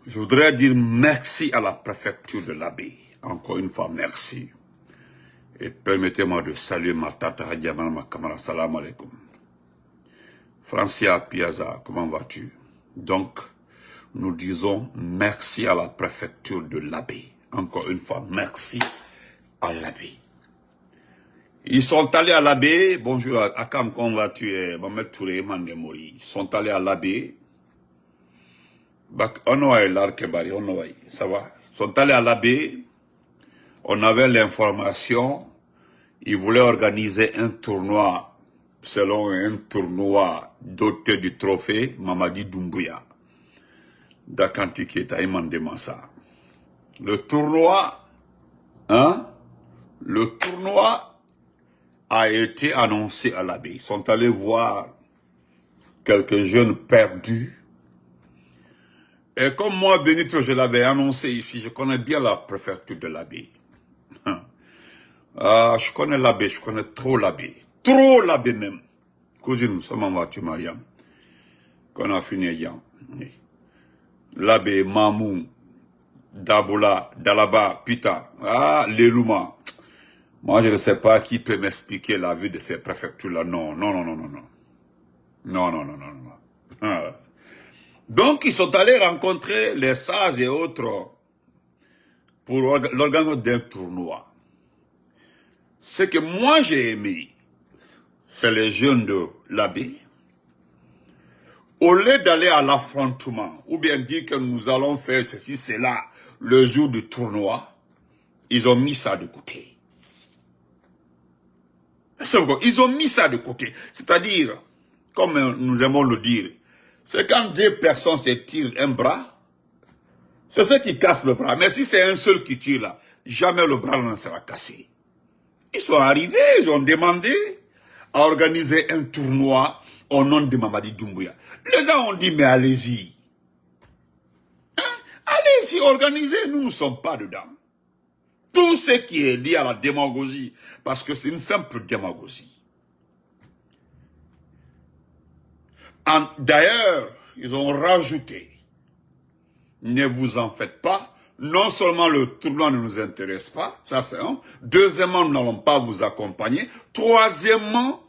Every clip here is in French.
Je voudrais dire merci à la préfecture de l'Abbé. Encore une fois, merci. Et permettez-moi de saluer ma tata Hadiaman, ma camarade. Salam alaikum. Francia Piazza, comment vas-tu? Donc, nous disons merci à la préfecture de l'Abbé. Encore une fois, merci à l'Abbé. Ils sont allés à l'Abbé. Bonjour, Akam, comment vas-tu? Mohamed Touré, Mandemori. Ils sont allés à l'Abbé. Ça va. Ils sont allés à l'Abbé. On avait l'information. Ils voulaient organiser un tournoi, selon un tournoi doté du trophée Mamadi Doumbouya. Dakanti Keita, il m'a demandé ça. Le tournoi a été annoncé à l'Abbé. Ils sont allés voir quelques jeunes perdus. Et comme moi, Benito, je l'avais annoncé ici, je connais bien la préfecture de l'Abbé. Je connais l'Abbé, je connais trop l'Abbé. Trop l'Abbé même. Cousine, comment vas-tu, Mariam? Qu'on a fini hier. L'Abbé, Mamou, Daboula, Dalaba, Pita. Lelouma. Moi, je ne sais pas qui peut m'expliquer la vie de ces préfectures-là. Non. Non. Donc, ils sont allés rencontrer les sages et autres pour l'organisation d'un tournoi. Ce que moi j'ai aimé, c'est les jeunes de l'Abbé. Au lieu d'aller à l'affrontement, ou bien dire que nous allons faire ceci, cela, le jour du tournoi, ils ont mis ça de côté. Ils ont mis ça de côté. C'est-à-dire, comme nous aimons le dire, c'est quand deux personnes se tirent un bras, c'est ceux qui cassent le bras. Mais si c'est un seul qui tire là, jamais le bras ne sera cassé. Ils sont arrivés, ils ont demandé à organiser un tournoi au nom de Mamadi Doumbouya. Les gens ont dit, mais allez-y. Allez-y, organisez, nous ne sommes pas dedans. Tout ce qui est lié à la démagogie, parce que c'est une simple démagogie. D'ailleurs, ils ont rajouté, ne vous en faites pas, non seulement le tournoi ne nous intéresse pas, ça c'est un. Deuxièmement, nous n'allons pas vous accompagner. Troisièmement,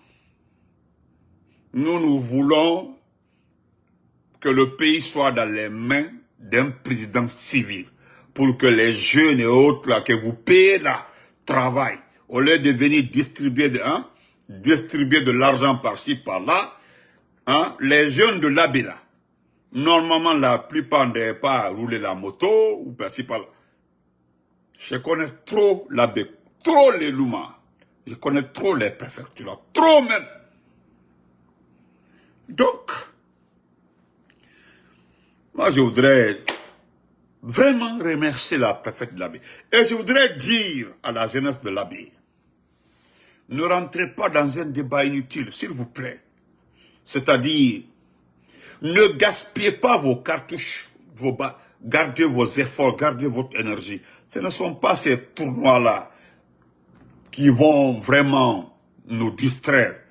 nous voulons que le pays soit dans les mains d'un président civil, pour que les jeunes et autres là, que vous payez là, travaillent, au lieu de venir distribuer de l'argent par-ci, par-là. Les jeunes de l'Abbé là, normalement la plupart n'avaient pas roulé la moto ou par-ci par-là. Je connais trop l'Abbé, trop les Louma, je connais trop les préfectures, trop même. Donc, moi je voudrais vraiment remercier la préfecture de l'Abbé. Et je voudrais dire à la jeunesse de l'Abbé, ne rentrez pas dans un débat inutile, s'il vous plaît. C'est-à-dire, ne gaspillez pas vos cartouches, gardez vos efforts, gardez votre énergie. Ce ne sont pas ces tournois-là qui vont vraiment nous distraire.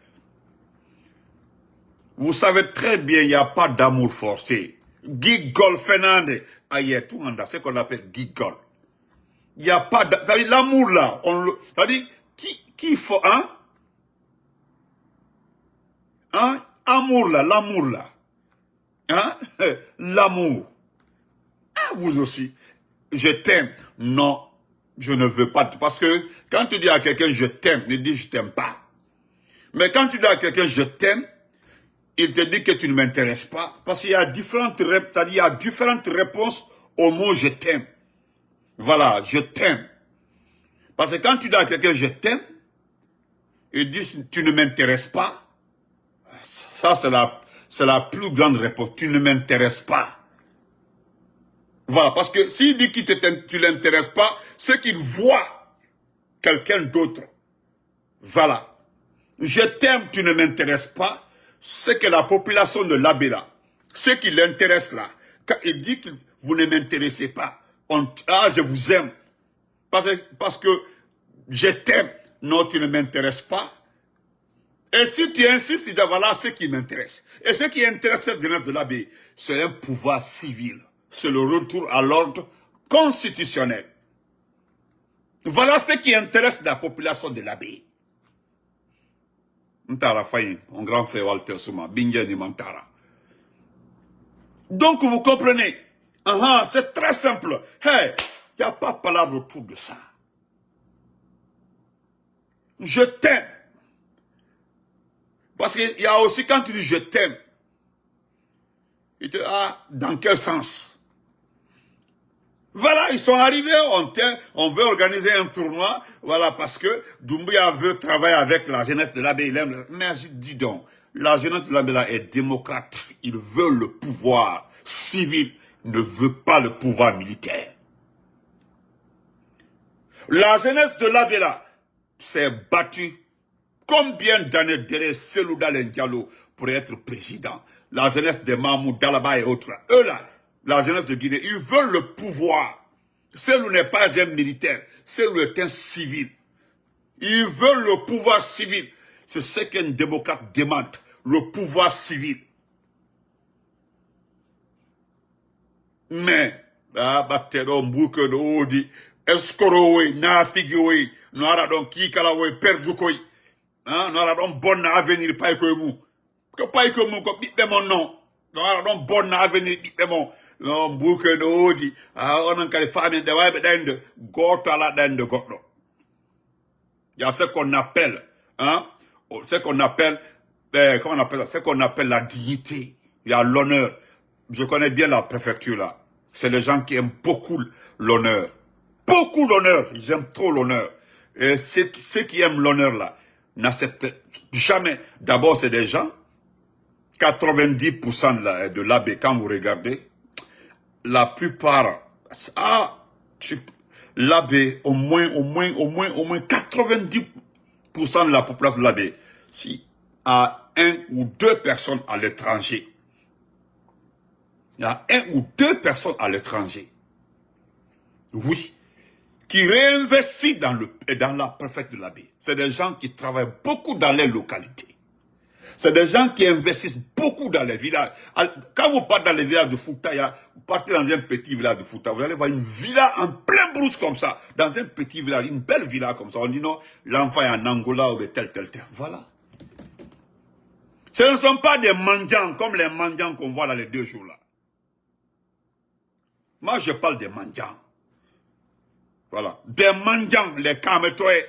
Vous savez très bien, il n'y a pas d'amour forcé. Gigol Fernandez, tout le monde a ce qu'on appelle gigol. Il n'y a pas d'amour. L'amour là, c'est-à-dire, qui faut, amour là, l'amour là. L'amour. Vous aussi. Je t'aime. Non, je ne veux pas. Parce que quand tu dis à quelqu'un je t'aime, il dit je t'aime pas. Mais quand tu dis à quelqu'un je t'aime, il te dit que tu ne m'intéresses pas. Parce qu'il y a différentes réponses au mot je t'aime. Voilà, je t'aime. Parce que quand tu dis à quelqu'un je t'aime, il dit tu ne m'intéresses pas. Ça, c'est la plus grande réponse. Tu ne m'intéresses pas. Voilà, parce que s'il dit que tu ne l'intéresses pas, c'est qu'il voit quelqu'un d'autre. Voilà. Je t'aime, tu ne m'intéresses pas. C'est que la population de l'Abbé là, ce qui l'intéresse là, quand il dit que vous ne m'intéressez pas, je vous aime. Parce que je t'aime. Non, tu ne m'intéresses pas. Et si tu insistes, voilà ce qui m'intéresse. Et ce qui intéresse cette jeunesse de l'Abbé, c'est un pouvoir civil. c'est le retour à l'ordre constitutionnel. Voilà ce qui intéresse la population de l'abbaye. Ntara Fayin, mon grand frère Walter Souma, Bingeni Mantara. Donc vous comprenez, c'est très simple. Hey, il n'y a pas de palabre autour de ça. Je t'aime. Parce qu'il y a aussi quand tu dis je t'aime, il te dit, dans quel sens? Voilà, ils sont arrivés, on veut organiser un tournoi, voilà, parce que Doumbouya veut travailler avec la jeunesse de l'abbaye. Mais je dis donc, la jeunesse de l'abbaye est démocrate, ils veulent le pouvoir civil, ne veut pas le pouvoir militaire. La jeunesse de l'abbaye s'est battue combien d'années derrière Selouda Diallo pour être président. La jeunesse de Mahmoud Dalaba et autres, eux là, la jeunesse de Guinée, ils veulent le pouvoir. Selou n'est pas un militaire, Selou est un civil. Ils veulent le pouvoir civil. C'est ce qu'un démocrate demande, le pouvoir civil. Mais, Batero Mbouke de Odi, Escorowe, Nafigiwe, Noara don Kikalawe, Perdukoi, Noara don bon avenir, pas que mou. Que pas que mou, comme dit mon nom. Noara don bon avenir, dit mon. Non, Mbouke de Odi, on a qu'à famille de Wabe d'Inde, Gotala d'Inde, Gotlo. Il y a ce qu'on appelle, ce qu'on appelle, comment on appelle ça? Ce qu'on appelle la dignité. Il y a l'honneur. Je connais bien la préfecture là. C'est les gens qui aiment beaucoup l'honneur. Beaucoup l'honneur. Ils aiment trop l'honneur. Et ceux qui aiment l'honneur là, n'acceptent jamais. D'abord, c'est des gens, 90% de l'abbé, quand vous regardez, la plupart, l'abbé, au moins 90% de la population de l'abbé, si à 1 ou 2 personnes à l'étranger, il y a 1 ou 2 personnes à l'étranger, oui, qui réinvestissent dans la préfecture de l'abbé. C'est des gens qui travaillent beaucoup dans les localités. C'est des gens qui investissent beaucoup dans les villages. Quand vous partez dans les villages de Fouta, vous partez dans un petit village de Fouta, vous allez voir une villa en plein brousse comme ça, dans un petit village, une belle villa comme ça. On dit non, l'enfant est en Angola ou tel. Voilà. Ce ne sont pas des mendiants comme les mendiants qu'on voit dans les 2 jours là. Moi, je parle des mendiants. Voilà. Des mendiants, les Kametoé.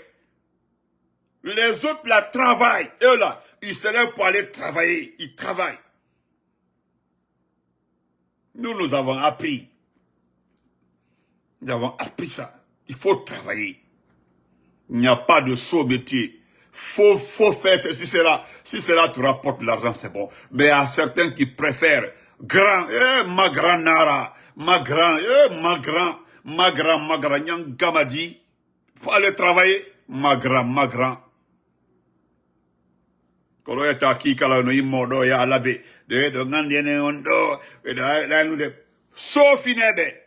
Les autres là travaillent. Eux là, ils se lèvent pour aller travailler. Ils travaillent. Nous avons appris. Nous avons appris ça. Il faut travailler. Il n'y a pas de saut métier. Faut faire ceci, cela. Si cela te rapporte de l'argent, c'est bon. Mais il y a certains qui préfèrent grand, ma grand nara, ma grand, nyang gamadi. Faut aller travailler, ma grand. Kolo eta ki kala no imodo ya labe de ngandene ondo da nous de sofinebe.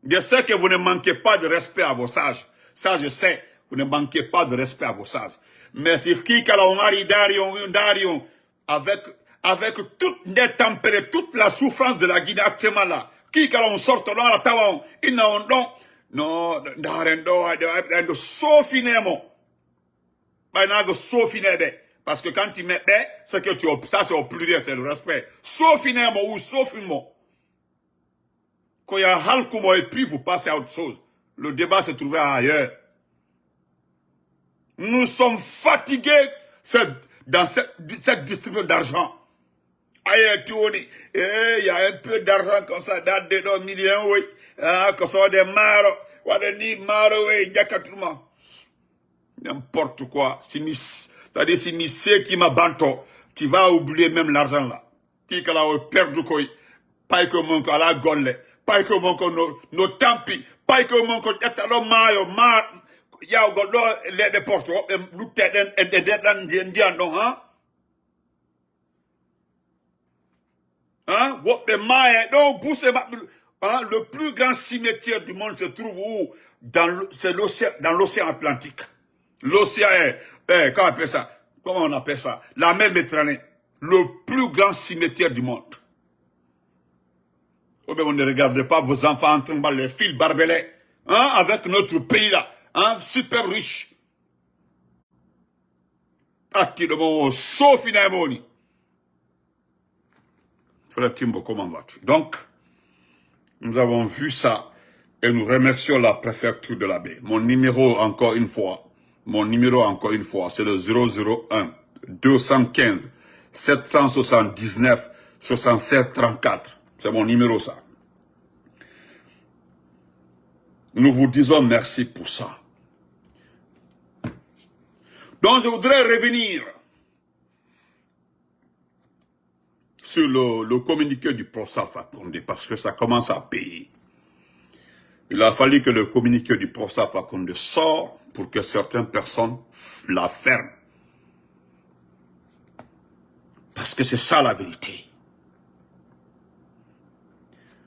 Je sais que vous ne manquez pas de respect à vos sages. Ça je sais, vous ne manquez pas de respect à vos sages. Mais si ki kala on ari darion avec toute détempérée, toute la souffrance de la Guinée actuellement là. Qui kala on sort dans la tawon, ina on don no darendo sofinemo. Parce que quand tu mets c'est que ça c'est au pluriel, c'est le respect. Sofinemo ou sofimo. Quand il y a halkumo et puis vous passez à autre chose. Le débat se trouvait ailleurs. Nous sommes fatigués dans cette distribution d'argent. Il y a un peu d'argent comme ça, dans des millions, oui. Que ce soit des maros, ou des maros, oui, il y a tout le monde. N'importe quoi. C'est-à-dire, si mi sais qui m'a banto, tu vas oublier même l'argent là. Qui que là, perdu quoi. Pas que mon cas la golle. Pas que mon cas no tampi. Pas que mon cas yatalo mayo, ya godo les déportes, look at them and the non, what the maye, donc, le plus grand cimetière du monde se trouve où? C'est l'océan, dans l'océan Atlantique. L'océan comment on appelle ça? Comment on appelle ça? La mer Méditerranée. Le plus grand cimetière du monde. Ou bien vous ne regardez pas vos enfants en train de les fils barbelés, hein, avec notre pays là, hein, super riche. Pratiquement, sauf une Frère Timbo, comment vas-tu? Donc, nous avons vu ça et nous remercions la préfecture de la baie. Mon numéro, encore une fois, c'est le 001 215 779 67 34. C'est mon numéro, ça. Nous vous disons merci pour ça. Donc, je voudrais revenir sur le communiqué du professeur Fakonde, parce que ça commence à payer. Il a fallu que le communiqué du professeur Fakonde sorte pour que certaines personnes la ferment. Parce que c'est ça la vérité.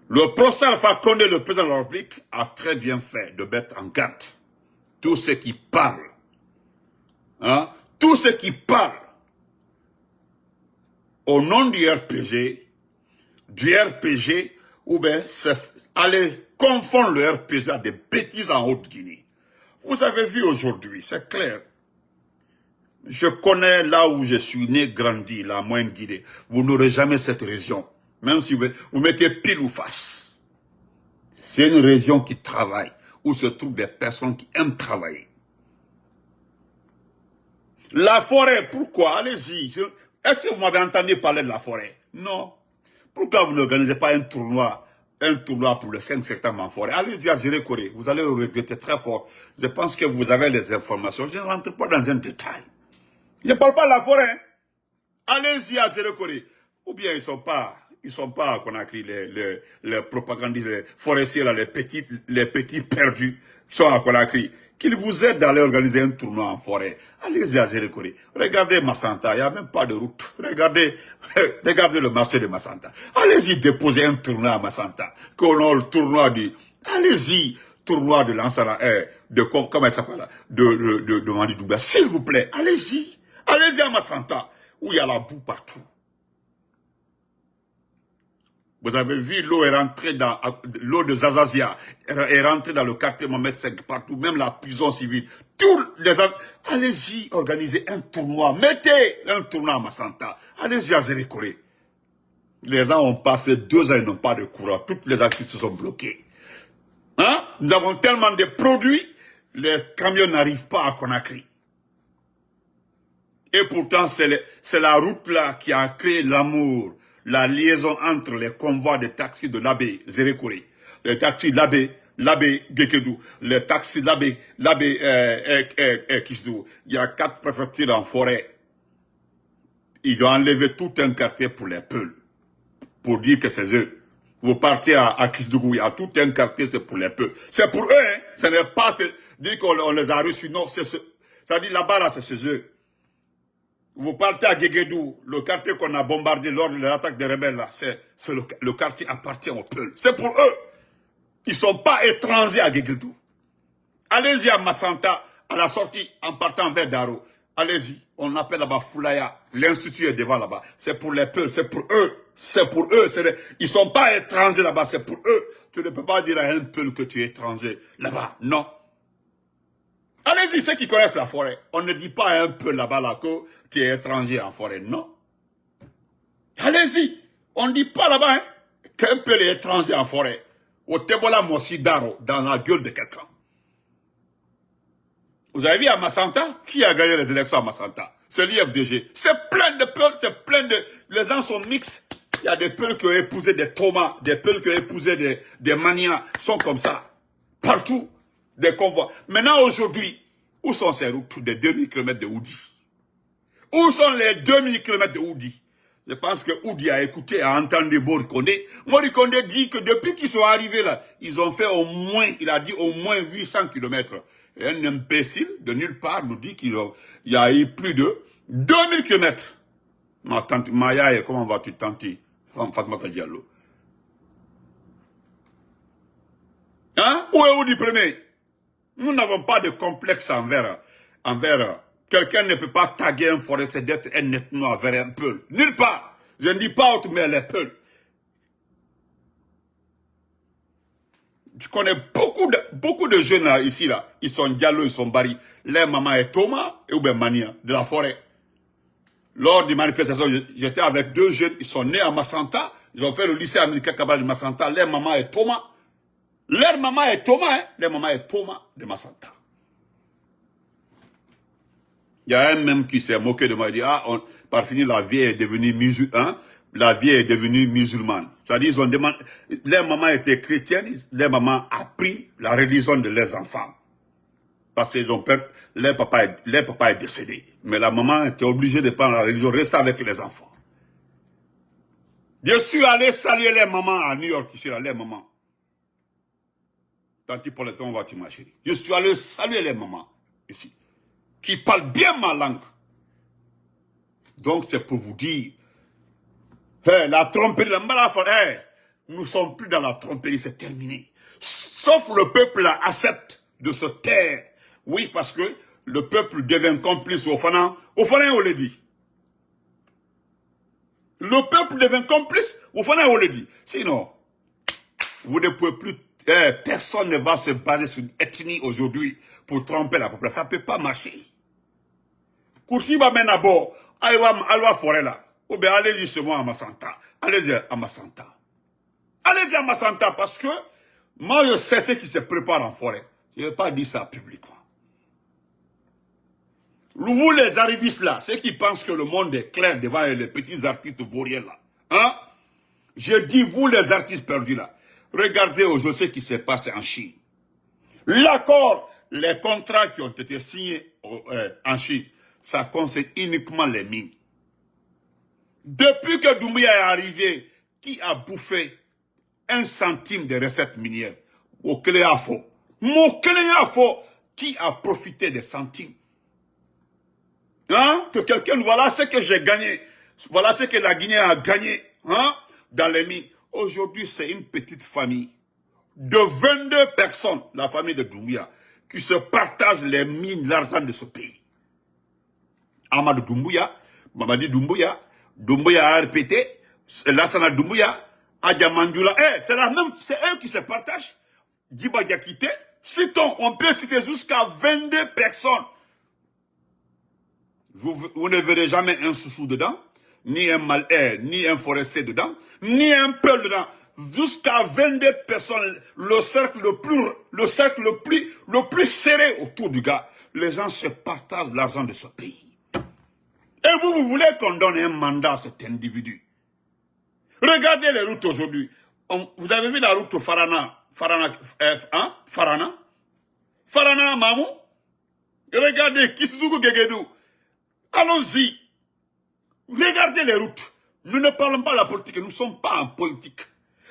Le professeur Fakonde, le président de la République, a très bien fait de mettre en garde tous ceux qui parlent. Hein? Tous ceux qui parlent au nom du RPG, ou bien aller confondre le RPG à des bêtises en Haute-Guinée. Vous avez vu aujourd'hui, c'est clair. Je connais là où je suis né, grandi, la Moyenne-Guinée. Vous n'aurez jamais cette région, même si vous mettez pile ou face. C'est une région qui travaille, où se trouvent des personnes qui aiment travailler. La forêt, pourquoi? Allez-y. Est-ce que vous m'avez entendu parler de la forêt? Non. Pourquoi vous n'organisez pas un tournoi pour le 5 septembre en forêt? Allez-y à Zérekoré, vous allez le regretter très fort. Je pense que vous avez les informations. Je ne rentre pas dans un détail. Je ne parle pas de la forêt. Hein? Allez-y à Zérekoré. Ou bien ils sont pas à Conakry, les propagandistes, les forestiers, là, les petits perdus qui sont à Conakry. Qu'ils vous aident à aller organiser un tournoi en forêt. Allez-y à Zérekoré. Regardez Massanta, il n'y a même pas de route. Regardez le marché de Massanta. Allez-y déposer un tournoi à Massanta. Qu'on a le tournoi du... Allez-y, tournoi de Lansara, comment il s'appelle là? De Mandi Doumbia. S'il vous plaît, allez-y. Allez-y à Massanta, où il y a la boue partout. Vous avez vu, l'eau est rentrée dans, l'eau de Zazazia est rentrée dans le quartier Mohamed V partout, même la prison civile. Allez-y, organisez un tournoi. Mettez un tournoi à Massanta. Allez-y à Zérekoré. Les gens ont passé 2 ans, ils n'ont pas de courant. Toutes les activités sont bloquées. Hein? Nous avons tellement de produits, les camions n'arrivent pas à Conakry. Et pourtant, c'est la route là qui a créé l'amour, la liaison entre les convois de taxis de l'abbé Zérekoré, les taxis de l'abbé Gekedou, les taxis de l'abbé Kisdou. Il y a 4 préfectures en forêt. Ils ont enlevé tout un quartier pour les Peuls, pour dire que c'est eux. Vous partez à Kisdougou, il y a tout un quartier, c'est pour les Peuls. C'est pour eux, hein. Ce n'est pas dire qu'on les a reçus, non, ça dit là-bas, là, c'est chez eux. Vous partez à Guéguédou, le quartier qu'on a bombardé lors de l'attaque des rebelles, là, le quartier appartient aux Peuls. C'est pour eux. Ils ne sont pas étrangers à Guéguédou. Allez-y à Massanta, à la sortie, en partant vers Daro. Allez-y, on appelle là-bas Foulaya. L'institut est devant là-bas. C'est pour les Peuls, c'est pour eux. C'est pour eux. Ils ne sont pas étrangers là-bas, c'est pour eux. Tu ne peux pas dire à un Peul que tu es étranger là-bas. Non. Allez-y, ceux qui connaissent la forêt. On ne dit pas à un Peul là-bas là, que tu es étranger en forêt. Non. Allez-y. On ne dit pas là-bas hein, qu'un Peul est étranger en forêt. Au Tebola Mossi Daro, dans la gueule de quelqu'un. Vous avez vu à Massanta, qui a gagné les élections à Massanta? C'est l'IFDG. C'est plein de Peuls, c'est plein de... Les gens sont mixtes. Il y a des Peuls qui ont épousé des Thomas, des Peuls qui ont épousé des Manias. Sont comme ça. Partout. Des convois. Maintenant, aujourd'hui, où sont ces routes de 2000 km de Oudi? Où sont les 2000 km de Oudi? Je pense que Oudi a écouté, a entendu Morikonde. Morikonde dit que depuis qu'ils sont arrivés là, ils ont fait au moins, il a dit au moins 800 km. Et un imbécile de nulle part nous dit qu'il y a eu plus de 2000 km. Ma tante Maya, comment vas-tu, tanti? Fatmata Diallo. Hein? Où est Oudi premier? Nous n'avons pas de complexe envers quelqu'un ne peut pas taguer un forestier d'être un ethno envers un Peul. Nulle part. Je ne dis pas autre, mais les Peuls. Je connais beaucoup de jeunes là, ici, là. Ils sont Diallo, ils sont Bari. Leur maman est Thomas et ou bien Mania, de la forêt. Lors des manifestations, j'étais avec 2 jeunes, ils sont nés à Massanta. Ils ont fait le lycée américain Cabral de Massanta. Leur maman est Thomas. Leur maman est Thomas, hein. Leur maman est Thomas de Massanta. Il y a un même qui s'est moqué de moi. Il dit, par finir, la vie est devenue musulmane. La vie est devenue musulmane. C'est-à-dire, ils ont demandé, leur maman était chrétienne, leur maman a pris la religion de leurs enfants. Parce que leur papa est décédé. Mais la maman était obligée de prendre la religion, rester avec les enfants. Je suis allé saluer les mamans à New York, ici, là, les mamans. Tanti Paulette, comment vas-tu, ma chérie? Je suis allé saluer les mamans, ici, qui parlent bien ma langue. Donc, c'est pour vous dire, la tromperie, nous ne sommes plus dans la tromperie, c'est terminé. Sauf le peuple accepte de se taire. Oui, parce que le peuple devient complice au Fana. Au Fana, on le dit. Le peuple devient complice au Fana, on le dit. Sinon, vous ne pouvez plus, personne ne va se baser sur une ethnie aujourd'hui pour tromper la population. Ça ne peut pas marcher. Koursi va maintenant à bord, allez forêt là. Ou bien allez-y seulement à Massanta. Allez-y à Massanta. Allez-y à Massanta parce que moi je sais ce qui se prépare en forêt. Je ne vais pas dire ça publiquement. Vous les arrivistes là, ceux qui pensent que le monde est clair devant les petits artistes vauriens là. Hein? Je dis vous les artistes perdus là. Regardez aujourd'hui ce qui s'est passé en Chine. L'accord, les contrats qui ont été signés en Chine, ça concerne uniquement les mines. Depuis que Doumbouya est arrivé, qui a bouffé 1 centime de recettes minières? Mokele-Afo. Mokele-Afo, qui a profité des centimes? Hein? Que quelqu'un, voilà ce que j'ai gagné. Voilà ce que la Guinée a gagné, hein? Dans les mines. Aujourd'hui, c'est une petite famille de 22 personnes, la famille de Doumbouya, qui se partagent les mines, l'argent de ce pays. Amadou Doumbouya, Mamadi Doumbouya, Doumbouya a répété, Lassana Doumbouya, Adja Mandioula, c'est la même, c'est eux qui se partagent. Djiba Diakité, citons, on peut citer jusqu'à 22 personnes. Vous ne verrez jamais un soussou dedans, ni ni un forestier dedans, ni un peul dedans. Jusqu'à 22 personnes, le cercle le plus serré autour du gars. Les gens se partagent l'argent de ce pays. Et vous voulez qu'on donne un mandat à cet individu. Regardez les routes aujourd'hui. Vous avez vu la route au Farana, Mamou. Regardez, Kisudugu Gegedou. Allons-y. Regardez les routes. Nous ne parlons pas de la politique, nous ne sommes pas en politique.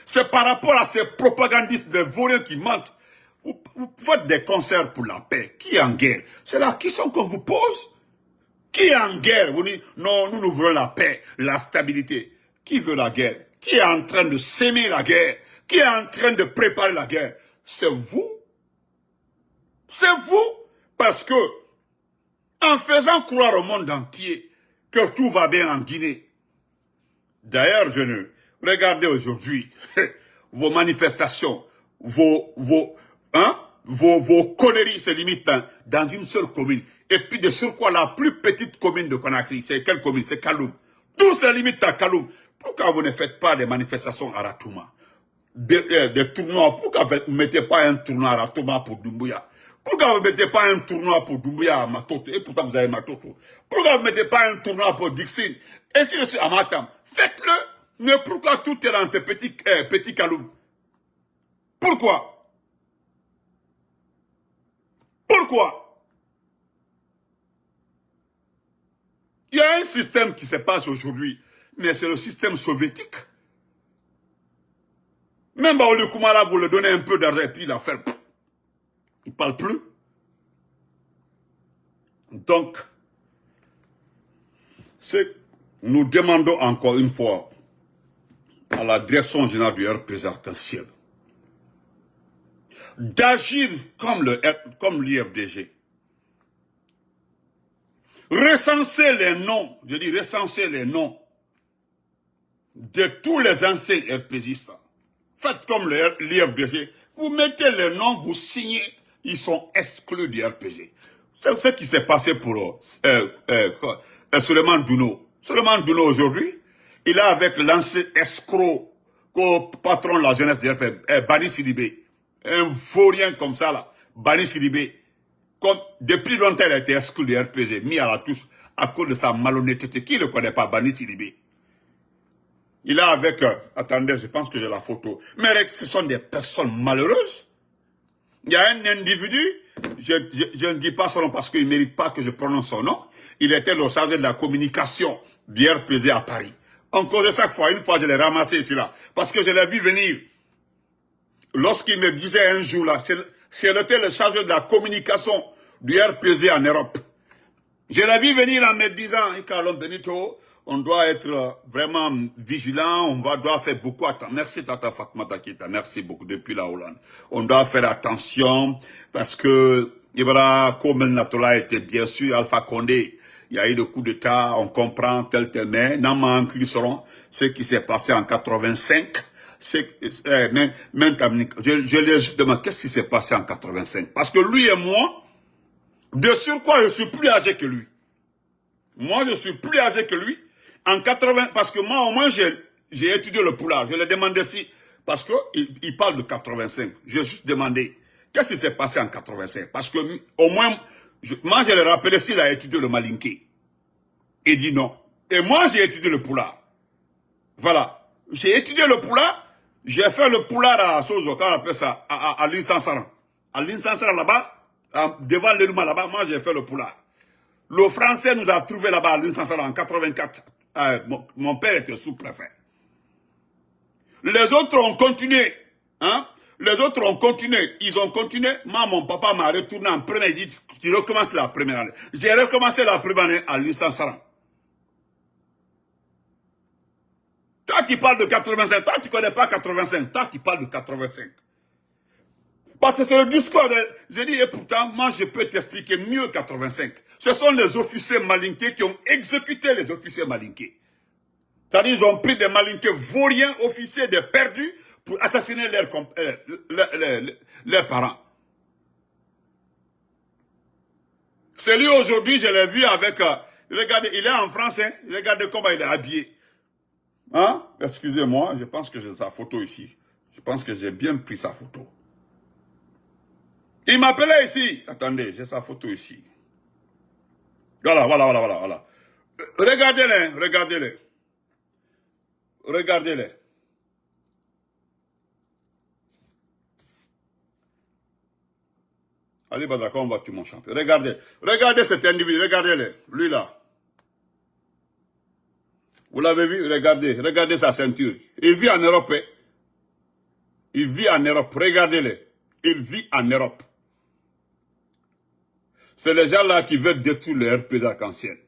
C'est par rapport à ces propagandistes de vauriens qui mentent. Vous faites des concerts pour la paix. Qui est en guerre? C'est la question qu'on vous pose. Qui est en guerre? Vous dites, non, nous voulons la paix, la stabilité. Qui veut la guerre? Qui est en train de s'aimer la guerre? Qui est en train de préparer la guerre? C'est vous. C'est vous. Parce que, en faisant croire au monde entier que tout va bien en Guinée. D'ailleurs, regardez aujourd'hui vos manifestations, vos conneries se limitent dans une seule commune. Et puis de surcroît, la plus petite commune de Conakry, c'est quelle commune? C'est Kaloum. Tout se limite à Kaloum. Pourquoi vous ne faites pas des manifestations à Ratouma? Des tournois. Pourquoi vous ne mettez pas un tournoi à Ratouma pour Doumbouya? Pourquoi vous ne mettez pas un tournoi pour Doumbouya à Matoto? Et pourtant vous avez Matoto. Pourquoi vous ne mettez pas un tournoi pour Dixine? Et si je suis à Matam, faites-le. Mais pourquoi tout est dans tes petits Kaloum? Pourquoi? Pourquoi? Il y a un système qui se passe aujourd'hui, mais c'est le système soviétique. Même Baouli Koumara, vous le donnez un peu d'argent et puis il a fait. Il ne parle plus. Donc, nous demandons encore une fois à la direction générale du RPZ Arc-en-Ciel d'agir comme l'IFDG. Recenser les noms, je dis recenser les noms de tous les anciens RPZistes. Faites comme l'IFDG, Vous mettez les noms, vous signez, ils sont exclus du RPG. C'est ce qui s'est passé pour Suleiman Douno. Suleiman Douno aujourd'hui, il est avec l'ancien escroc, patron de la jeunesse du RPG, Bani Sidibé. Un vaurien comme ça là, Bani Sidibé. Comme depuis longtemps, il a été exclu du RPG, mis à la touche à cause de sa malhonnêteté. Qui ne connaît pas Bani Sidibé? Il est avec... attendez, je pense que j'ai la photo. Mais ce sont des personnes malheureuses. Il y a un individu, je ne dis pas son nom parce qu'il ne mérite pas que je prononce son nom. Il était le chargé de la communication du RPG à Paris. Encore de chaque fois, une fois je l'ai ramassé ici là. Parce que je l'ai vu venir. Lorsqu'il me disait un jour là, c'était le chargé de la communication du RPG en Europe. Je l'ai vu venir en me disant, Carlo Benito, on doit être vraiment vigilant, doit faire beaucoup attention. Merci Tata Fatmata Kita, merci beaucoup depuis la Hollande. On doit faire attention parce que, comme le Natola était bien sûr Alpha Condé, il y a eu des coups d'État, on comprend tel, mais n'en inclus seront ce qui s'est passé en 85. Je l'ai juste demandé, qu'est-ce qui s'est passé en 85? Parce que lui et moi, de surcroît, je suis plus âgé que lui. Moi, je suis plus âgé que lui. En 80, parce que moi, au moins, j'ai étudié le poulard. Je l'ai demandé si, parce que il parle de 85. J'ai juste demandé, qu'est-ce qui s'est passé en 85? Parce que, au moins, moi, je l'ai rappelé s'il a étudié le malinké. Il dit non. Et moi, j'ai étudié le poulard. Voilà. J'ai étudié le poulard. J'ai fait le poulard à Sozo, quand on appelle ça, à l'Insansaran. À l'Insansaran, là-bas, devant l'Eluma, là-bas, moi, j'ai fait le poulard. Le français nous a trouvé là-bas à l'Insansaran en 84. Mon père était sous-préfet. Les autres ont continué. Hein? Les autres ont continué. Ils ont continué. Moi, mon papa m'a retourné en première. Il dit, tu recommences la première année. J'ai recommencé la première année à l'Insansaran. Toi qui parles de 85, toi tu ne connais pas 85, toi qui parles de 85. Parce que c'est le discours de... Je dis, et pourtant, moi je peux t'expliquer mieux 85. Ce sont les officiers malinqués qui ont exécuté les officiers malinqués. C'est-à-dire, ils ont pris des malinqués vauriens, officiers, des perdus, pour assassiner leurs parents. C'est lui aujourd'hui, je l'ai vu avec... regardez, il est en France, hein, regardez comment il est habillé. Hein? Excusez-moi, je pense que j'ai sa photo ici. Je pense que j'ai bien pris sa photo. Il m'appelait ici. Attendez, j'ai sa photo ici. Voilà. Regardez-les. Allez, Badaka, on va tuer mon champion. Regardez cet individu, regardez-le. Lui là. Vous l'avez vu? Regardez sa ceinture. Il vit en Europe. Hein? Il vit en Europe. Regardez-le. Il vit en Europe. C'est les gens là qui veulent détruire le RPG arc-en-ciel.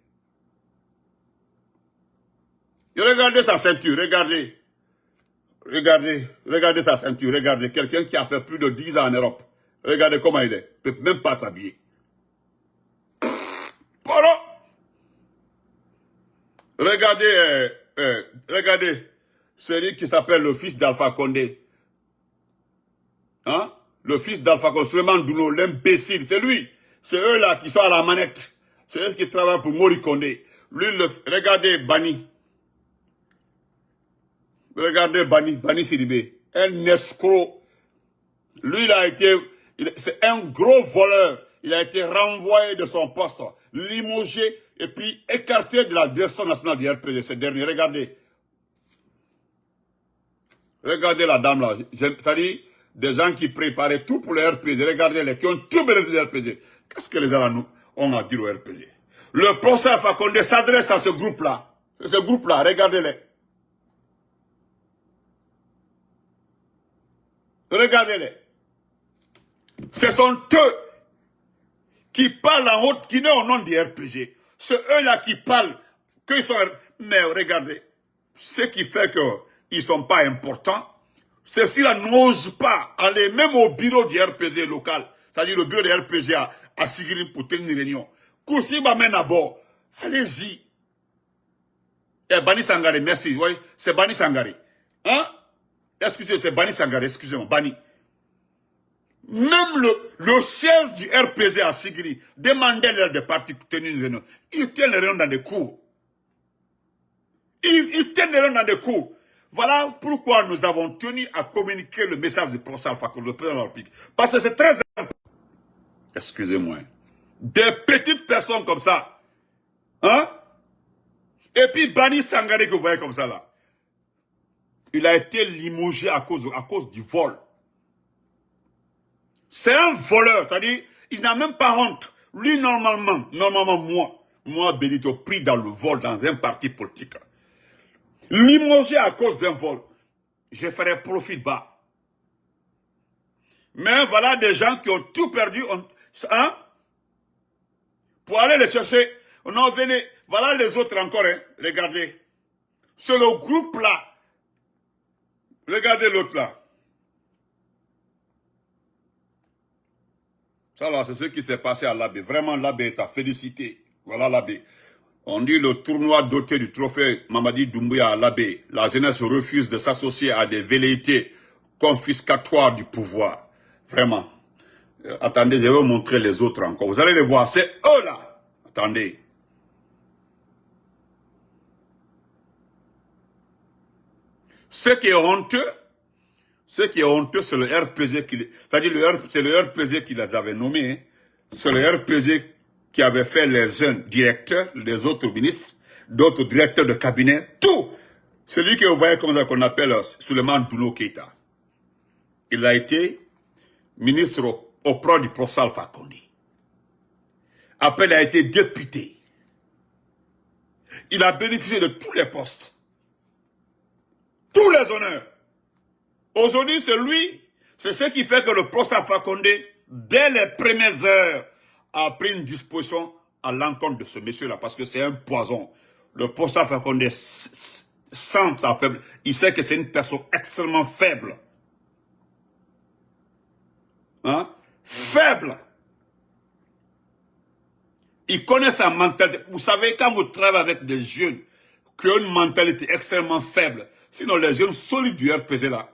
Regardez sa ceinture, regardez sa ceinture, regardez. Quelqu'un qui a fait plus de 10 ans en Europe. Regardez comment il est. Il ne peut même pas s'habiller. Voilà. Regardez, celui qui s'appelle le fils d'Alpha Condé. Hein? Le fils d'Alpha Condé, Suleiman Douno, l'imbécile, c'est lui. C'est eux là qui sont à la manette. C'est eux qui travaillent pour Mori Condé. Lui, regardez Bani. Regardez Bani Sidibé. Un escroc. Lui, c'est un gros voleur. Il a été renvoyé de son poste, limogé et puis écarté de la direction nationale du RPG. Ce dernier, regardez. Regardez la dame là. C'est-à-dire, des gens qui préparaient tout pour le RPG. Regardez-les, qui ont tout bénéficié du RPG. Qu'est-ce que les gens ont à dire au RPG? Le professeur Fakonde s'adresse à ce groupe-là. Ce groupe-là, regardez-les. Regardez-les. Ce sont eux qui parlent en haute Guinée au nom du RPG. C'est eux-là qui parlent. Mais regardez, ce qui fait qu'ils ne sont pas importants, ceux-là n'osent pas aller même au bureau du RPG local, c'est-à-dire le bureau du RPG à Sigrin pour tenir une réunion. Koursi m'amène à bord. Allez-y. Bani Sangare, merci. Oui, c'est Bani Sangare. Hein? Excusez, c'est Bani Sangare, excusez-moi, Bani. Même le siège du RPZ à Sigiri demandait leur des partis pour tenir une réunion. Ils tiennent les réunions dans des cours. Ils tiennent les réunions dans des cours. Voilà pourquoi nous avons tenu à communiquer le message du professeur Alpha Condé, le président de la République. Parce que c'est très important. Excusez-moi. Des petites personnes comme ça. Hein? Et puis Bani Sangaré que vous voyez comme ça là. Il a été limogé à cause du vol. C'est un voleur, c'est-à-dire, il n'a même pas honte. Lui, normalement, moi, Benito, pris dans le vol dans un parti politique. Limogé à cause d'un vol. Je ferai profit bas. Mais voilà des gens qui ont tout perdu. Hein? Pour aller les chercher. Non, venez. Voilà les autres encore. Hein. Regardez. C'est le groupe là. Regardez l'autre là. Ça là, c'est ce qui s'est passé à l'Abbé. Vraiment, l'Abbé est à féliciter. Voilà l'Abbé. On dit le tournoi doté du trophée Mamadi Doumbouya à l'Abbé. La jeunesse refuse de s'associer à des velléités confiscatoires du pouvoir. Vraiment. Attendez, je vais vous montrer les autres encore. Vous allez les voir. C'est eux là. Attendez. Ce qui est honteux, c'est le RPZ c'est-à-dire c'est le RPZ qui les avait nommés. Hein. C'est le RPZ qui avait fait les uns directeurs, les autres ministres, d'autres directeurs de cabinet, tout. Celui que vous voyez comme ça qu'on appelle Souleymane Doulo Keïta. Il a été ministre auprès du professeur Alpha Condé. Après, il a été député. Il a bénéficié de tous les postes. Tous les honneurs. Aujourd'hui, c'est lui, c'est ce qui fait que le professeur Alpha Condé, dès les premières heures, a pris une disposition à l'encontre de ce monsieur-là, parce que c'est un poison. Le professeur Alpha Condé sent sa faiblesse. Il sait que c'est une personne extrêmement faible. Hein? Faible. Il connaît sa mentalité. Vous savez, quand vous travaillez avec des jeunes qui ont une mentalité extrêmement faible, sinon les jeunes solides du RPZ là,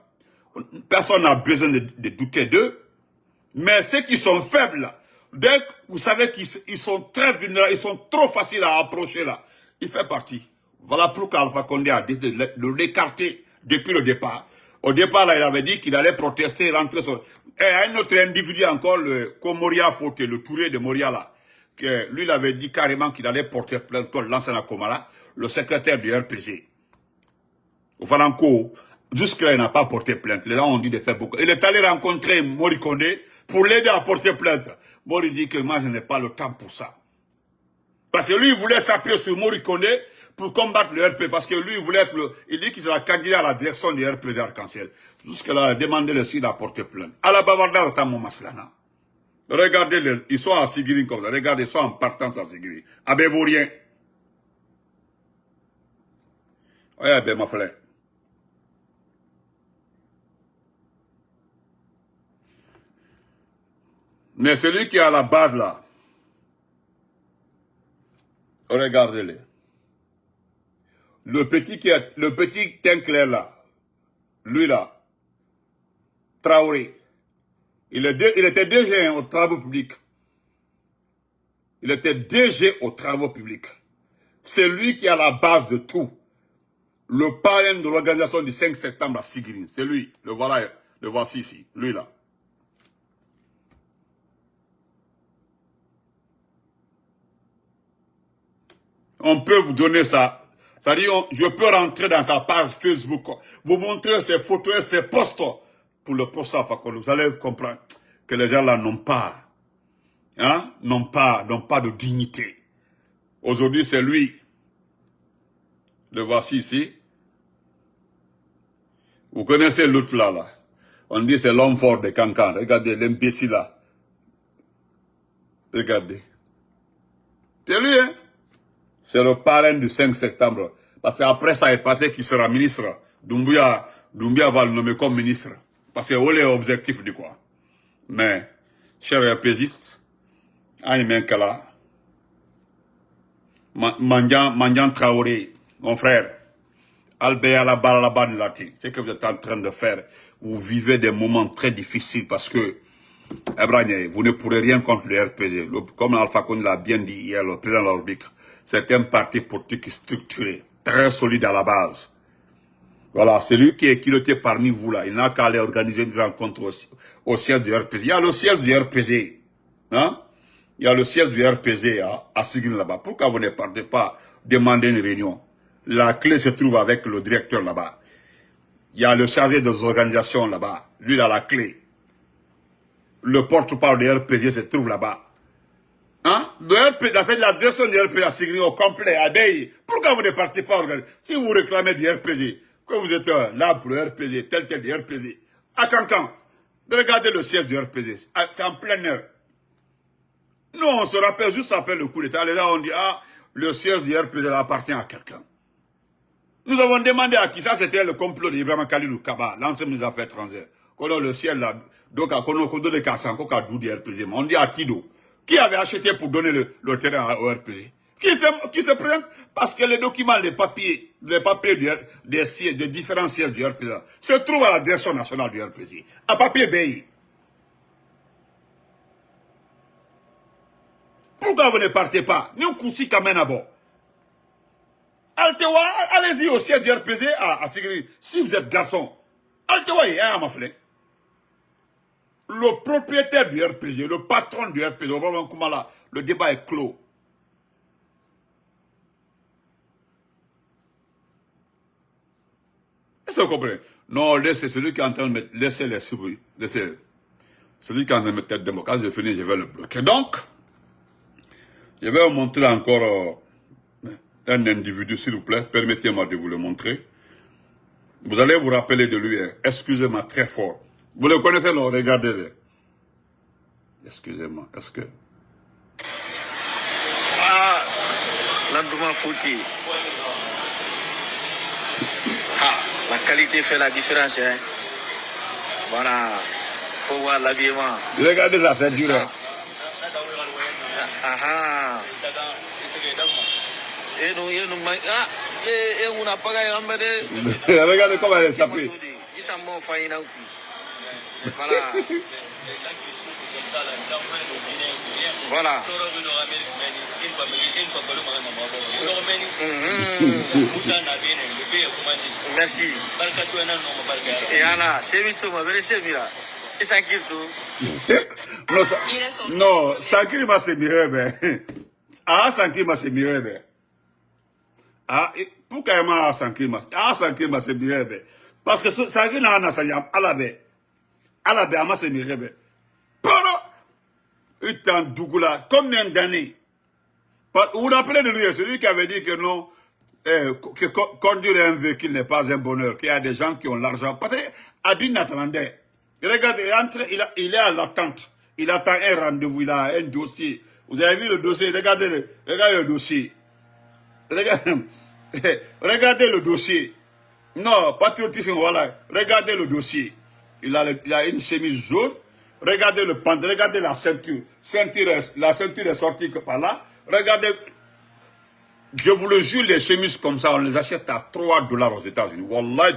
personne n'a besoin de douter d'eux. Mais ceux qui sont faibles là, dès que vous savez qu'ils sont très vulnérables, ils sont trop faciles à approcher là, il fait partie. Voilà pourquoi Alpha Condé a décidé de l'écarter depuis le départ. Au départ, là, il avait dit qu'il allait protester, rentrer sur... Et un autre individu encore, le Komoria Foté, le Touré de Moria là, que lui, il avait dit carrément qu'il allait porter plainte contre l'ancien Komara, le secrétaire du RPG. Au Falanco, jusque-là, il n'a pas porté plainte. Les gens ont dit de faire beaucoup. Il est allé rencontrer Mori Kondé pour l'aider à porter plainte. Mori dit que moi, je n'ai pas le temps pour ça. Parce que lui, il voulait s'appuyer sur Mori Kondé pour combattre le RP. Parce que lui, il voulait être il dit qu'il sera candidat à la direction du RP Arc-en-Ciel. Jusque-là, il a demandé le site à porter plainte. À la bavarda, au Maslana. Regardez, ils sont à Sigiri comme ça. Regardez, ils sont en partance à Sigiri. À Bévorien. Ouais, ben, ma frère. Mais celui qui est à la base là, regardez-le. Le petit teint clair là, lui là, Traoré, il était DG aux travaux publics. Il était DG aux travaux publics. C'est lui qui est à la base de tout. Le parrain de l'organisation du 5 septembre à Sigiri, c'est lui. Le voilà, le voici ici, lui là. On peut vous donner ça. C'est-à-dire, je peux rentrer dans sa page Facebook, vous montrer ses photos et ses posts pour le professeur Alpha Condé. Vous allez comprendre que les gens là n'ont pas, hein, n'ont pas de dignité. Aujourd'hui, c'est lui. Le voici ici. Vous connaissez l'autre là. On dit c'est l'homme fort de Cancan. Regardez l'imbécile là. Regardez. C'est lui, hein. C'est le parrain du 5 septembre. Parce qu'après ça, il paraît qu'il sera ministre. Doumbouya va le nommer comme ministre. Parce que c'est l'objectif du quoi. Mais, cher RPGiste, Aïmen Kala, Mandian Traoré, mon frère, Albert Alaban Lati, ce que vous êtes en train de faire, vous vivez des moments très difficiles parce que Ebrahim, vous ne pourrez rien contre le RPG. Comme Alpha Condé l'a bien dit hier, le président de la République, c'est un parti politique structuré, très solide à la base. Voilà, c'est lui qui est piloté parmi vous là. Il n'a qu'à aller organiser une rencontre au siège du RPG. Il y a le siège du RPG. Hein? Il y a le siège du RPG à Signy là-bas. Pourquoi vous ne partez pas demander une réunion? La clé se trouve avec le directeur là-bas. Il y a le chargé des organisations là-bas. Lui, il a la clé. Le porte-parole du RPG se trouve là-bas. Hein? La direction du RPG à Signy au complet, à Dey. Pourquoi vous ne partez pas organiser? Si vous réclamez du RPG, que vous êtes là pour le RPG, tel du RPG, à Cancan, regardez le siège du RPG. C'est en plein air. Nous, on se rappelle juste après le coup d'État. Là, on dit, ah, le siège du RPG appartient à quelqu'un. Nous avons demandé à qui ça, c'était le complot d'Ibrahim Khalilou Kaba, l'ancien ministre des Affaires étrangères. Qu'on a le ciel là, donc à Kono de Kassan, qu'on a du RPG. On dit à Tido, qui avait acheté pour donner le terrain au RPG? Qui se présente? Parce que les documents, les papiers des différents sièges du RPG se trouvent à la direction nationale du RPG. À papier BI. Pourquoi vous ne partez pas? Nous, Koussi Kamen à bord. Altewa, allez-y au siège du RPG à Sigri. Si vous êtes garçon, Altewa est un maflé. Le propriétaire du RPG, le patron du RPG, le débat est clos. Est-ce que vous comprenez? Non, laissez celui qui est en train de mettre, laissez-les souris, laissez. Celui qui est en train de mettre tête de quand je finis, je vais le bloquer. Donc, je vais vous montrer encore un individu, s'il vous plaît. Permettez-moi de vous le montrer. Vous allez vous rappeler de lui. Hein. Excusez-moi très fort. Vous le connaissez, non? Regardez-le. Excusez-moi. Est-ce que... Ah, l'endroit foutu. Ah, la qualité fait la différence. Hein. Voilà. Faut voir l'habillement. Regardez ça, c'est dur. Hein. Ah ah. Et nous, ah, et on n'a pas gagné. Regardez comment elle est sapée. Voilà. Voilà. Merci. Et Anna, c'est vite, ma belle, c'est mira. Et ça qui tout. Non, Sankiri m'a c'est mieux, ah, Sankiri m'a c'est mieux, ah, pourquoi il m'a Sankiri m'a c'est mieux, parce que Sankiri n'a pas ça, à la baie, à ma c'est mieux, pardon, il t'en dougoula, combien d'années, vous vous rappelez de lui, celui qui avait dit que non, que conduire un véhicule n'est pas un bonheur, qu'il y a des gens qui ont l'argent, parce que Abin attendait. Regardez, il est à l'attente. Il attend un rendez-vous, il a un dossier. Vous avez vu le dossier? Regardez le dossier. Regardez le dossier. Non, patriotisme, voilà. Regardez le dossier. Il a une chemise jaune. Regardez le pantalon, regardez la ceinture. La ceinture est sortie que par là. Regardez. Je vous le jure, les chemises comme ça, on les achète à $3 aux États-Unis. Wallahi,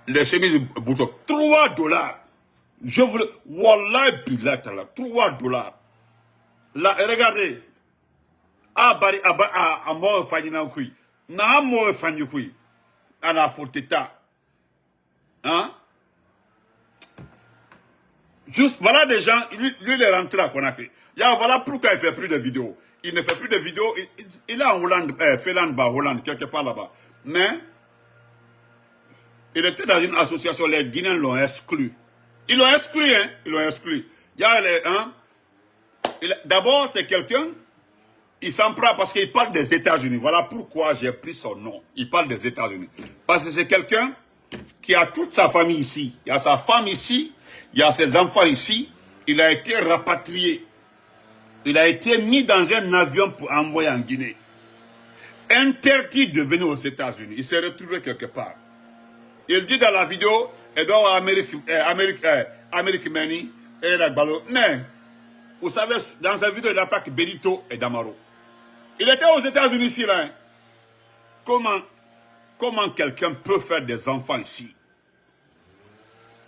les chemises bouton, $3. Je vous le... Wallahi, $3. Là, regardez. À moi, Fanyina Kui. Na moi, Fanyina Kui. À la Forteta. Hein? Juste, voilà des gens, lui il est rentré à Conakry. Voilà pourquoi il ne fait plus de vidéos. Il ne fait plus de vidéos. Il est en Hollande, Hollande, quelque part là-bas. Mais, il était dans une association, les Guinéens l'ont exclu. Ils l'ont exclu, hein. Ils l'ont exclu. D'abord, c'est quelqu'un, il s'en prend parce qu'il parle des États-Unis. Voilà pourquoi j'ai pris son nom. Il parle des États-Unis. Parce que c'est quelqu'un qui a toute sa famille ici. Il y a sa femme ici. Il y a ses enfants ici. Il a été rapatrié. Il a été mis dans un avion pour envoyer en Guinée. Interdit de venir aux États-Unis. Il s'est retrouvé quelque part. Il dit dans la vidéo, Edouard Amérique Meni et Ragbalo. Mais, vous savez, dans sa vidéo, il attaque Benito et Damaro. Il était aux États-Unis ici, là. Comment quelqu'un peut faire des enfants ici?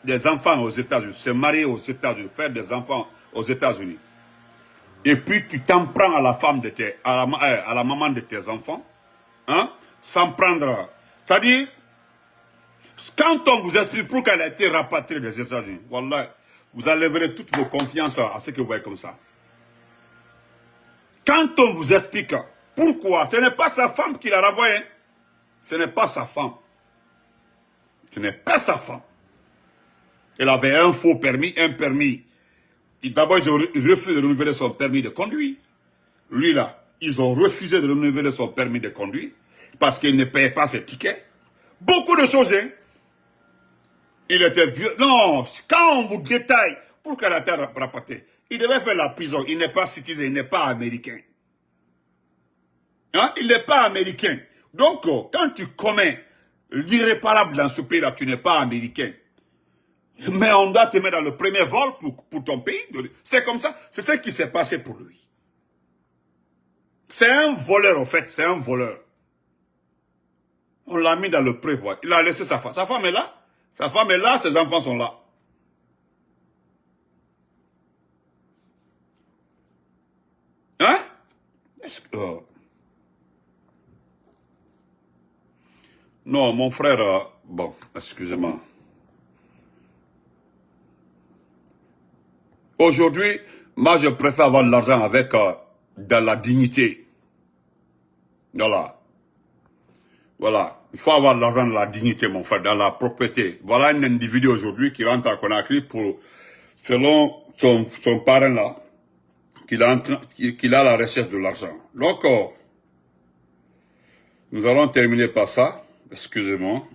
des enfants aux États-Unis, se marier aux États-Unis, faire des enfants aux États-Unis, et puis tu t'en prends à la femme de tes, à la maman de tes enfants, hein, sans prendre, c'est-à-dire, quand on vous explique pourquoi elle a été rapatriée des États-Unis, wallah, vous enlèverez toute vos confiances à ce que vous voyez comme ça. Quand on vous explique pourquoi, ce n'est pas sa femme qui l'a renvoyée. Ce n'est pas sa femme. Ce n'est pas sa femme. Elle avait un faux permis, un permis. D'abord, ils ont refusé de renouveler son permis de conduire. Lui, là, ils ont refusé de renouveler son permis de conduire parce qu'il ne payait pas ses tickets. Beaucoup de choses, hein. Il était vieux. Non, quand on vous détaille, pourquoi la terre rapportée, il devait faire la prison. Il n'est pas citoyen, il n'est pas américain. Hein? Il n'est pas américain. Donc, quand tu commets l'irréparable dans ce pays-là, tu n'es pas américain. Mais on doit te mettre dans le premier vol pour ton pays. C'est comme ça. C'est ce qui s'est passé pour lui. C'est un voleur, en fait. C'est un voleur. On l'a mis dans le prévoir. Il a laissé sa femme. Sa femme est là. Sa femme est là, ses enfants sont là. Hein? Non, mon frère, bon, excusez-moi. Aujourd'hui, moi, je préfère avoir de l'argent avec de la dignité. Voilà. Voilà. Il faut avoir de l'argent, de la dignité, mon frère, dans la propriété. Voilà un individu aujourd'hui qui rentre à Conakry pour, selon son parrain là, qu'il a la recherche de l'argent. Donc, nous allons terminer par ça. Excusez-moi.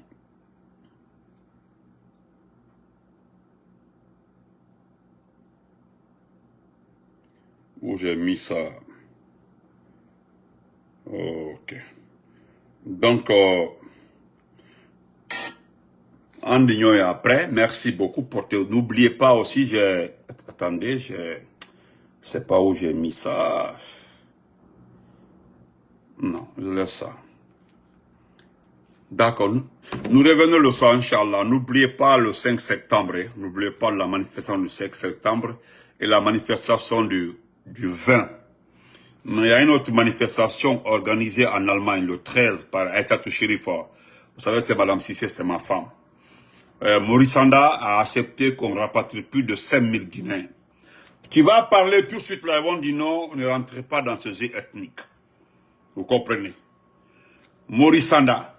Où j'ai mis ça? Ok. Donc, en dignon et après, merci beaucoup pour te... N'oubliez pas aussi, attendez, je sais pas où j'ai mis ça. Non, je laisse ça. D'accord. Nous revenons le soir, Inch'Allah. N'oubliez pas le 5 septembre. N'oubliez pas la manifestation du 5 septembre et la manifestation du 20. Mais il y a une autre manifestation organisée en Allemagne le 13 par Aïssatou Chérif. Vous savez, c'est Madame Cissé, c'est ma femme. Maurice Sanda a accepté qu'on rapatrie plus de 5000 Guinéens. Tu vas parler tout de suite là, ils vont dire non, ne rentrez pas dans ce jeu ethnique. Vous comprenez? Maurice Sanda,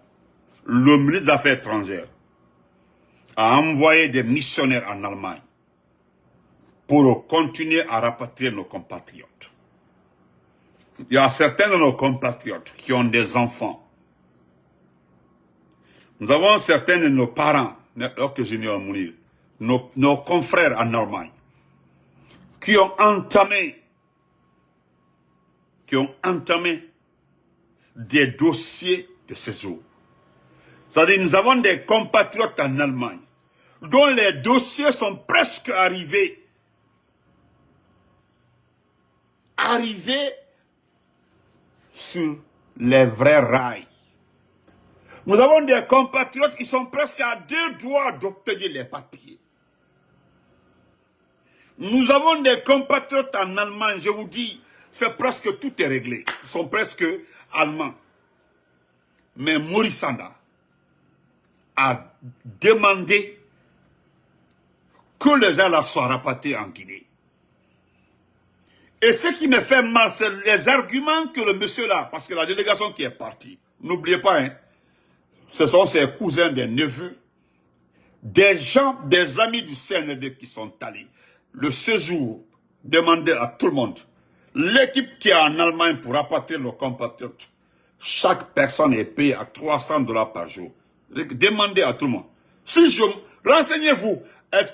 le ministre des Affaires étrangères, a envoyé des missionnaires en Allemagne pour continuer à rapatrier nos compatriotes. Il y a certains de nos compatriotes qui ont des enfants. Nous avons certains de nos parents, nos confrères en Allemagne, qui ont entamé des dossiers de séjour. C'est-à-dire, nous avons des compatriotes en Allemagne dont les dossiers sont presque arrivés sur les vrais rails. Nous avons des compatriotes qui sont presque à 2 doigts d'obtenir les papiers. Nous avons des compatriotes en Allemagne, je vous dis, c'est presque tout est réglé. Ils sont presque allemands. Mais Maurice Sanda a demandé que les gens là soient rapatriés en Guinée. Et ce qui me fait mal, c'est les arguments que le monsieur là, parce que la délégation qui est partie, n'oubliez pas, hein, ce sont ses cousins, des neveux, des gens, des amis du CND qui sont allés. Le séjour, demandez à tout le monde. L'équipe qui est en Allemagne pour rapatrier nos compatriotes, chaque personne est payée à $300 par jour. Demandez à tout le monde. Renseignez-vous,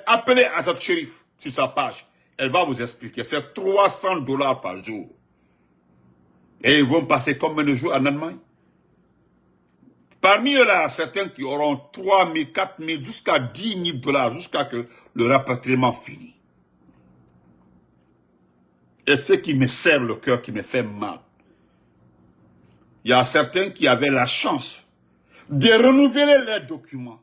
appelez Aïssatou Chérif sur sa page. Elle va vous expliquer. C'est $300 par jour. Et ils vont passer combien de jours en Allemagne? Parmi eux là, certains qui auront 3 000, 4 000, jusqu'à $10 000, jusqu'à que le rapatriement finisse. Et ce qui me serre le cœur, qui me fait mal. Il y a certains qui avaient la chance de renouveler leurs documents.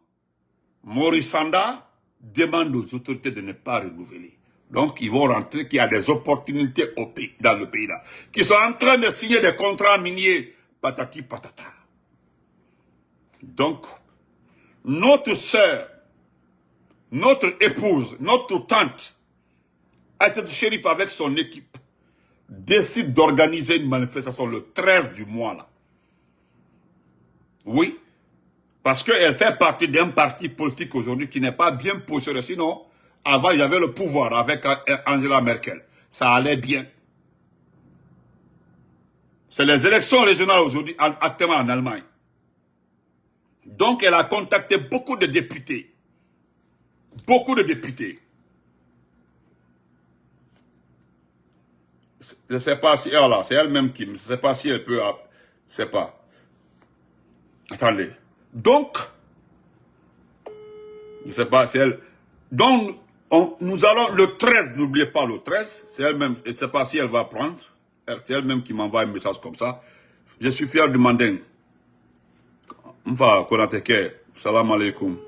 Maurice Sanda demandent aux autorités de ne pas renouveler. Donc, ils vont rentrer, qu'il y a des opportunités dans le pays là, qui sont en train de signer des contrats miniers, patati patata. Donc, notre sœur, notre épouse, notre tante, Aïssatou Chérif avec son équipe, décide d'organiser une manifestation le 13 du mois là. Oui, parce qu'elle fait partie d'un parti politique aujourd'hui qui n'est pas bien positionné. Sinon, avant, il y avait le pouvoir avec Angela Merkel. Ça allait bien. C'est les élections régionales aujourd'hui, actuellement en Allemagne. Donc, elle a contacté beaucoup de députés. Beaucoup de députés. Je ne sais pas si, voilà, c'est elle-même qui, je ne sais pas si elle peut, je ne sais pas. Attendez. Donc, je ne sais pas si elle, donc, nous allons le 13, n'oubliez pas le 13, c'est elle-même, je ne sais pas si elle va prendre, c'est elle-même qui m'envoie un message comme ça. Je suis fier de Mandeng. Mfa Konateke, salam alaikum.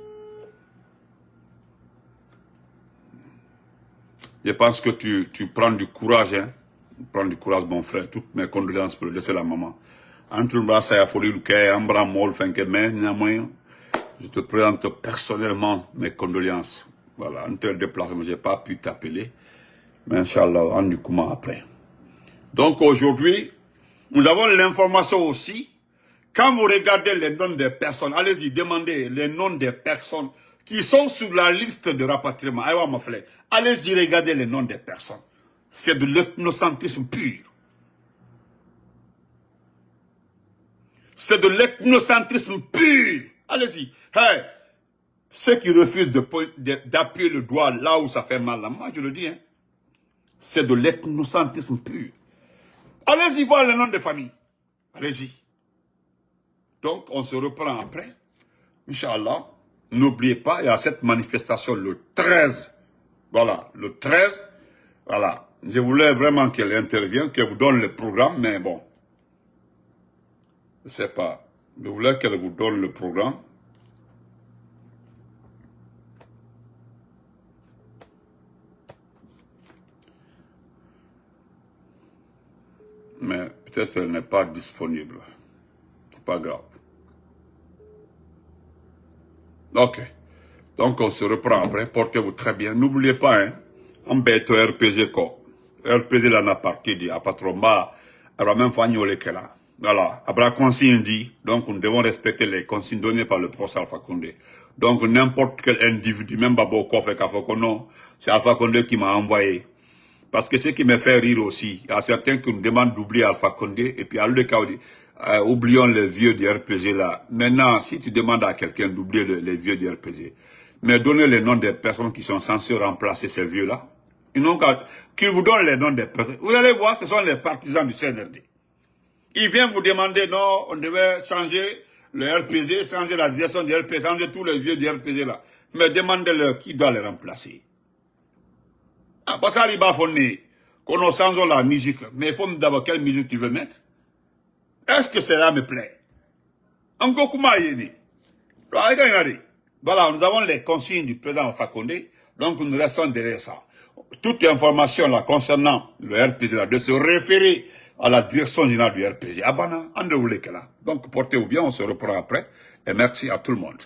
Je pense que tu prends du courage, hein. Tu prends du courage, mon frère. Toutes mes condoléances pour le décès de la maman. Entre nous, ça y a fallu je te présente personnellement mes condoléances. Voilà, un tel déplacement, je n'ai pas pu t'appeler. Mais Inch'Allah, on du comment après. Donc aujourd'hui, nous avons l'information aussi. Quand vous regardez les noms des personnes, allez-y, demandez les noms des personnes qui sont sur la liste de rapatriement. Allez-y, regardez les noms des personnes. C'est de l'ethnocentrisme pur. C'est de l'ethnocentrisme pur. Allez-y. Hey, ceux qui refusent d'appuyer le doigt là où ça fait mal, là, moi je le dis, hein, c'est de l'ethnocentrisme pur. Allez-y voir les noms de famille. Allez-y. Donc, on se reprend après. Inch'Allah, n'oubliez pas, il y a cette manifestation le 13. Voilà, le 13. Voilà. Je voulais vraiment qu'elle intervienne, qu'elle vous donne le programme, mais bon. Je ne sais pas. Je voulais qu'elle vous donne le programme. Mais peut-être elle n'est pas disponible. C'est pas grave. Ok. Donc on se reprend après. Portez-vous très bien. N'oubliez pas, hein. On bête RPG quoi. RPG là n'a pas dit à Patromba. Elle va même faire que là. Voilà. Après consigne dit. Donc nous devons respecter les consignes données par le professeur Alpha Condé. Donc n'importe quel individu, même Babo Kofe Kafokono, c'est Alpha Condé qui m'a envoyé. Parce que ce qui me fait rire aussi, il y a certains qui nous demandent d'oublier Alpha Condé, et puis à le cas, oublions les vieux du RPG là. Maintenant, si tu demandes à quelqu'un d'oublier les vieux du RPG, mais donnez les noms des personnes qui sont censées remplacer ces vieux là, ils n'ont qu'à, qu'ils vous donnent les noms des personnes. Vous allez voir, ce sont les partisans du CNRD. Ils viennent vous demander, non, on devait changer le RPG, changer la direction du RPG, changer tous les vieux du RPG là. Mais demandez-leur qui doit les remplacer. Ah, parce que ça, qu'on a changé la musique, mais il faut me d'abord quelle musique tu veux mettre. Est-ce que cela me plaît? Encore comment y est? Voilà, nous avons les consignes du président Fakonde, donc nous restons derrière ça. Toute information là concernant le RPG là, de se référer à la direction générale du RPG. Abana, André Oulekela. Donc portez-vous bien, on se reprend après. Et merci à tout le monde.